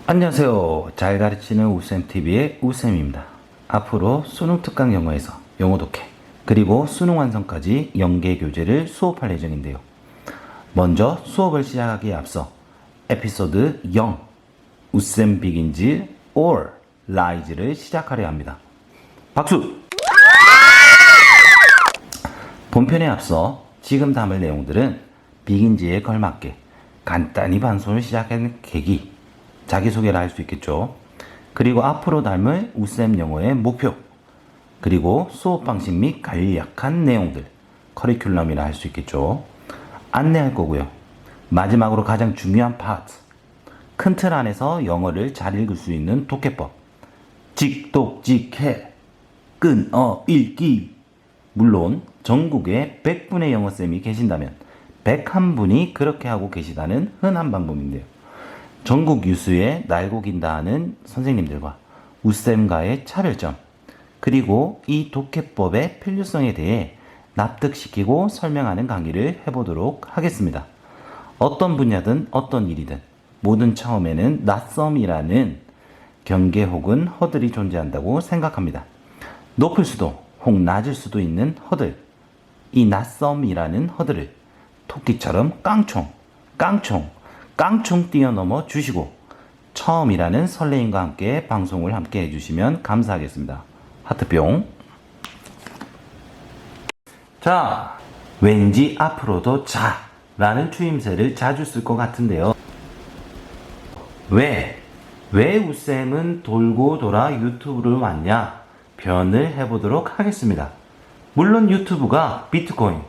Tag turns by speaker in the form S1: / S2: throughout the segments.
S1: 안녕하세요. 잘 가르치는 우쌤TV의 우쌤입니다. 앞으로 수능 특강 영어에서 영어 독해 그리고 수능 완성까지 연계 교재를 수업할 예정인데요. 먼저 수업을 시작하기에 앞서 에피소드 0 우쌤 비긴즈 or 라이즈를 시작하려 합니다. 박수! 본편에 앞서 지금 담을 내용들은 비긴즈에 걸맞게 간단히 반송을 시작하는 계기, 자기소개를 할 수 있겠죠. 그리고 앞으로 닮을 우쌤 영어의 목표, 그리고 수업 방식 및 간략한 내용들, 커리큘럼이라 할 수 있겠죠. 안내할 거고요. 마지막으로 가장 중요한 파트, 큰 틀 안에서 영어를 잘 읽을 수 있는 독해법, 직독직해, 끊어 읽기. 물론 전국에 100분의 영어쌤이 계신다면 101분이 그렇게 하고 계시다는 흔한 방법인데요. 전국 유수의 날고 긴다 하는 선생님들과 우쌤과의 차별점, 그리고 이 독해법의 필요성에 대해 납득시키고 설명하는 강의를 해보도록 하겠습니다. 어떤 분야든 어떤 일이든 모든 처음에는 낯섦이라는 경계 혹은 허들이 존재한다고 생각합니다. 높을 수도 혹 낮을 수도 있는 허들, 이 낯섦이라는 허들을 토끼처럼 깡총 뛰어넘어 주시고 처음이라는 설레임과 함께 방송을 함께 해주시면 감사하겠습니다. 하트뿅. 자, 왠지 앞으로도 라는 추임새를 자주 쓸 것 같은데요. 왜 우쌤은 돌고 돌아 유튜브를 왔냐 변을 해보도록 하겠습니다. 물론 유튜브가 비트코인,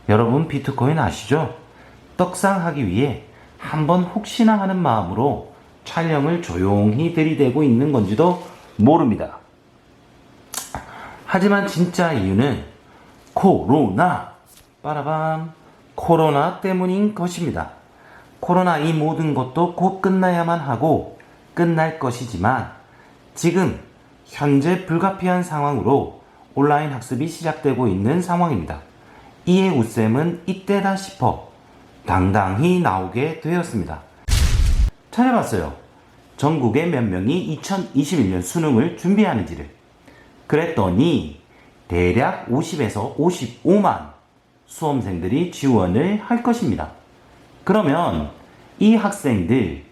S1: 여러분 비트코인 아시죠? 떡상하기 위해 한번 혹시나 하는 마음으로 촬영을 조용히 들이대고 있는 건지도 모릅니다. 하지만 진짜 이유는 코로나 때문인 것입니다. 코로나 이 모든 것도 곧 끝나야만 하고 끝날 것이지만 지금 현재 불가피한 상황으로 온라인 학습이 시작되고 있는 상황입니다. 이에 우쌤은 이때다 싶어 당당히 나오게 되었습니다. 찾아봤어요. 전국에 몇 명이 2021년 수능을 준비하는지를. 그랬더니 대략 50에서 55만 수험생들이 지원을 할 것입니다. 그러면 이 학생들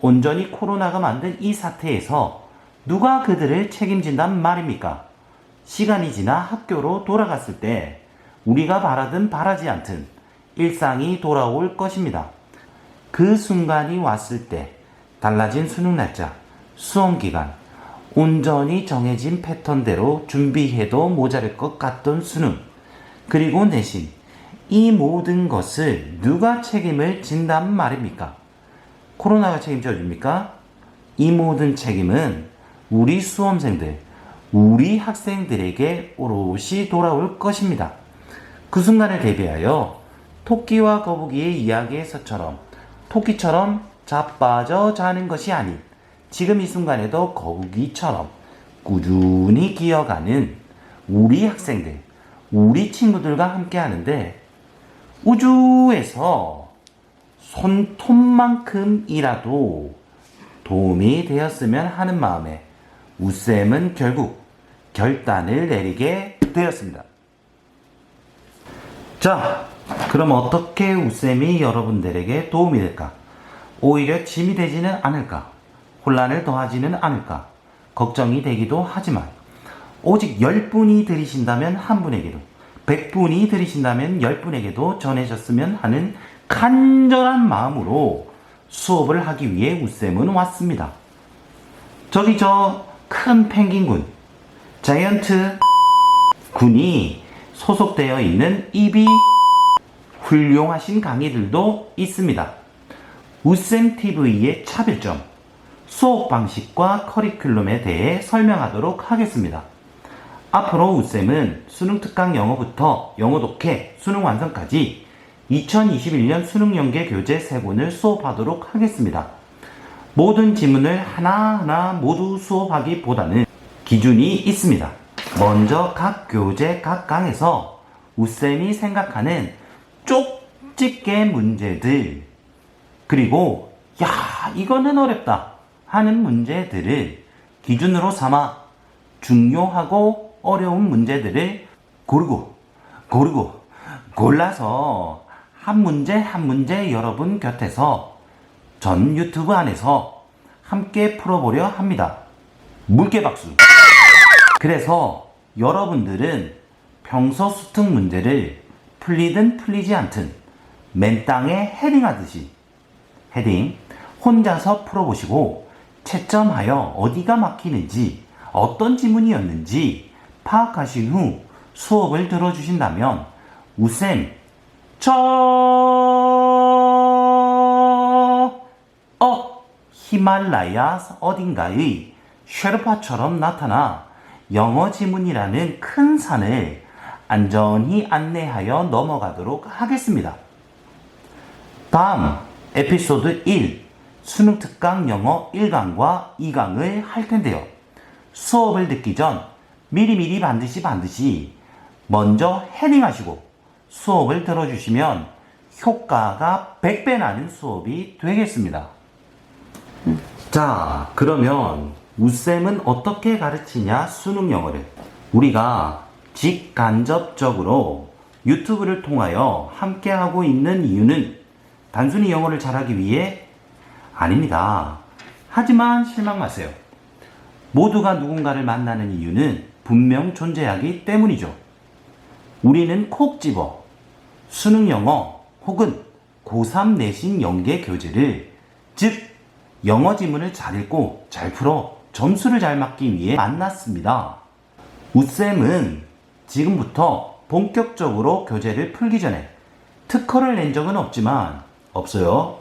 S1: 온전히 코로나가 만든 이 사태에서 누가 그들을 책임진단 말입니까? 시간이 지나 학교로 돌아갔을 때 우리가 바라든 바라지 않든 일상이 돌아올 것입니다. 그 순간이 왔을 때 달라진 수능 날짜, 수험 기간, 온전히 정해진 패턴대로 준비해도 모자랄 것 같던 수능, 그리고 내신, 이 모든 것을 누가 책임을 진단 말입니까? 코로나가 책임져 줍니까? 이 모든 책임은 우리 수험생들, 우리 학생들에게 오롯이 돌아올 것입니다. 그 순간을 대비하여 토끼와 거북이의 이야기에서처럼 토끼처럼 자빠져 자는 것이 아닌 지금 이 순간에도 거북이처럼 꾸준히 기어가는 우리 학생들, 우리 친구들과 함께 하는데 우주에서 손톱만큼이라도 도움이 되었으면 하는 마음에 우쌤은 결국 결단을 내리게 되었습니다. 자, 그럼 어떻게 우쌤이 여러분들에게 도움이 될까? 오히려 짐이 되지는 않을까? 혼란을 더하지는 않을까? 걱정이 되기도 하지만 오직 10분이 들으신다면 한 분에게도 100분이 들으신다면 10분에게도 전해졌으면 하는 간절한 마음으로 수업을 하기 위해 우쌤은 왔습니다. 저기 저 큰 펭귄군, 자이언트 군이 소속되어 있는 입이 훌륭하신 강의들도 있습니다. 우쌤TV의 차별점, 수업 방식과 커리큘럼에 대해 설명하도록 하겠습니다. 앞으로 우쌤은 수능 특강 영어부터 영어 독해, 수능 완성까지 2021년 수능 연계 교재 3권을 수업하도록 하겠습니다. 모든 지문을 하나하나 모두 수업하기보다는 기준이 있습니다. 먼저 각 교재 각 강에서 우쌤이 생각하는 쪽집게 문제들, 그리고 야 이거는 어렵다 하는 문제들을 기준으로 삼아 중요하고 어려운 문제들을 고르고 골라서 한 문제 한 문제 여러분 곁에서 전 유튜브 안에서 함께 풀어보려 합니다. 물개박수! 그래서 여러분들은 평소 수특 문제를 풀리든 풀리지 않든 맨땅에 헤딩하듯이 혼자서 풀어보시고 채점하여 어디가 막히는지 어떤 지문이었는지 파악하신 후 수업을 들어주신다면 우쌤 히말라야 어딘가의 쉐르파처럼 나타나 영어 지문이라는 큰 산을 안전히 안내하여 넘어가도록 하겠습니다. 다음 에피소드 1 수능 특강 영어 1강과 2강을 할 텐데요. 수업을 듣기 전 미리미리 반드시 먼저 헤딩하시고 수업을 들어주시면 효과가 100배 나는 수업이 되겠습니다. 자, 그러면 우쌤은 어떻게 가르치냐 수능 영어를 우리가 직간접적으로 유튜브를 통하여 함께하고 있는 이유는 단순히 영어를 잘하기 위해 아닙니다. 하지만 실망 마세요. 모두가 누군가를 만나는 이유는 분명 존재하기 때문이죠. 우리는 콕 집어 수능 영어 혹은 고3 내신 연계 교재를 즉 영어 지문을 잘 읽고 잘 풀어 점수를 잘 맞기 위해 만났습니다. 우쌤은 지금부터 본격적으로 교재를 풀기 전에 특허를 낸 적은 없어요.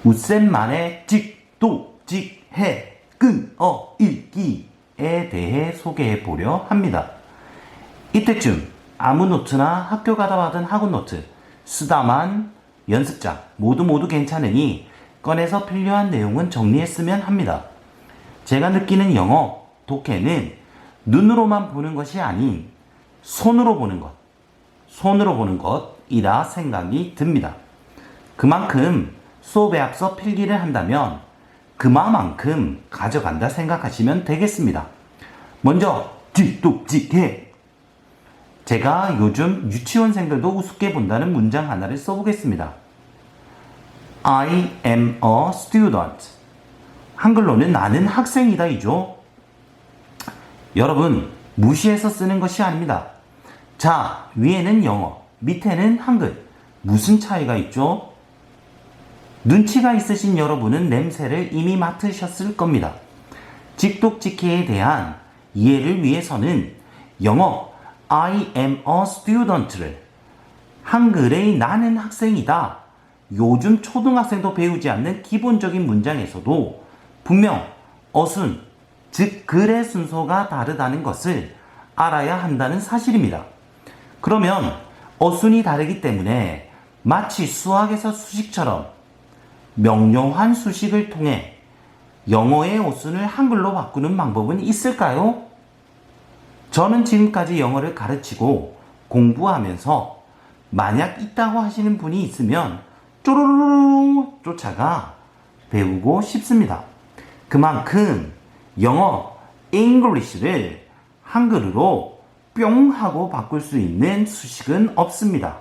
S1: 우쌤만의 직독직해 끈어 읽기에 대해 소개해 보려 합니다. 이때쯤 아무 노트나 학교 가다 받은 학원 노트, 쓰다만 연습장 모두 괜찮으니 꺼내서 필요한 내용은 정리했으면 합니다. 제가 느끼는 영어, 독해는 눈으로만 보는 것이 아닌 손으로 보는 것이라 생각이 듭니다. 그만큼 수업에 앞서 필기를 한다면 그만큼 가져간다 생각하시면 되겠습니다. 먼저 직독직해 제가 요즘 유치원생들도 우습게 본다는 문장 하나를 써보겠습니다. I am a student. 한글로는 나는 학생이다 이죠. 여러분 무시해서 쓰는 것이 아닙니다. 자, 위에는 영어, 밑에는 한글. 무슨 차이가 있죠? 눈치가 있으신 여러분은 냄새를 이미 맡으셨을 겁니다. 직독직해에 대한 이해를 위해서는 영어 I am a student를 한글의 나는 학생이다. 요즘 초등학생도 배우지 않는 기본적인 문장에서도 분명 어순, 즉 글의 순서가 다르다는 것을 알아야 한다는 사실입니다. 그러면 어순이 다르기 때문에 마치 수학에서 수식처럼 명료한 수식을 통해 영어의 어순을 한글로 바꾸는 방법은 있을까요? 저는 지금까지 영어를 가르치고 공부하면서 만약 있다고 하시는 분이 있으면 쪼르르르 쫓아가 배우고 싶습니다. 그만큼 영어, English를 한글로 뿅 하고 바꿀 수 있는 수식은 없습니다.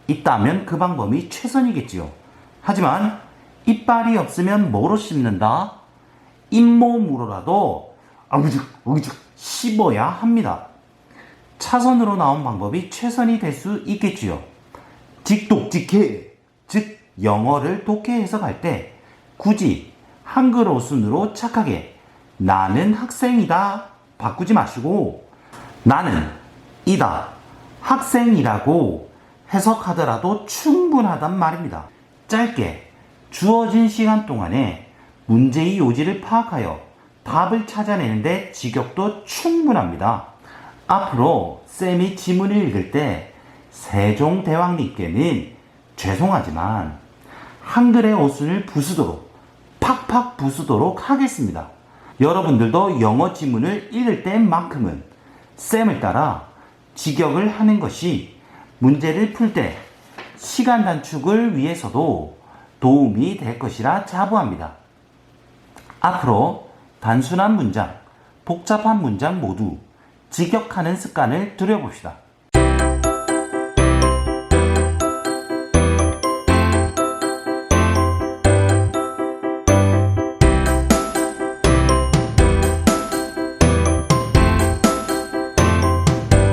S1: 있다면 그 방법이 최선이겠지요. 하지만 이빨이 없으면 뭐로 씹는다? 잇몸으로라도 어기죽 씹어야 합니다. 차선으로 나온 방법이 최선이 될 수 있겠지요. 직독직해, 즉 영어를 독해 해석할 때 굳이 한글 어순으로 착하게 나는 학생이다 바꾸지 마시고 나는 이다 학생이라고 해석하더라도 충분하단 말입니다. 짧게 주어진 시간 동안에 문제의 요지를 파악하여 답을 찾아내는데 직역도 충분합니다. 앞으로 쌤이 지문을 읽을 때 세종대왕님께는 죄송하지만 한글의 어순을 부수도록 팍팍 부수도록 하겠습니다. 여러분들도 영어 지문을 읽을 때만큼은 쌤을 따라 직역을 하는 것이 문제를 풀 때 시간 단축을 위해서도 도움이 될 것이라 자부합니다. 앞으로 단순한 문장, 복잡한 문장 모두 직역하는 습관을 들여봅시다.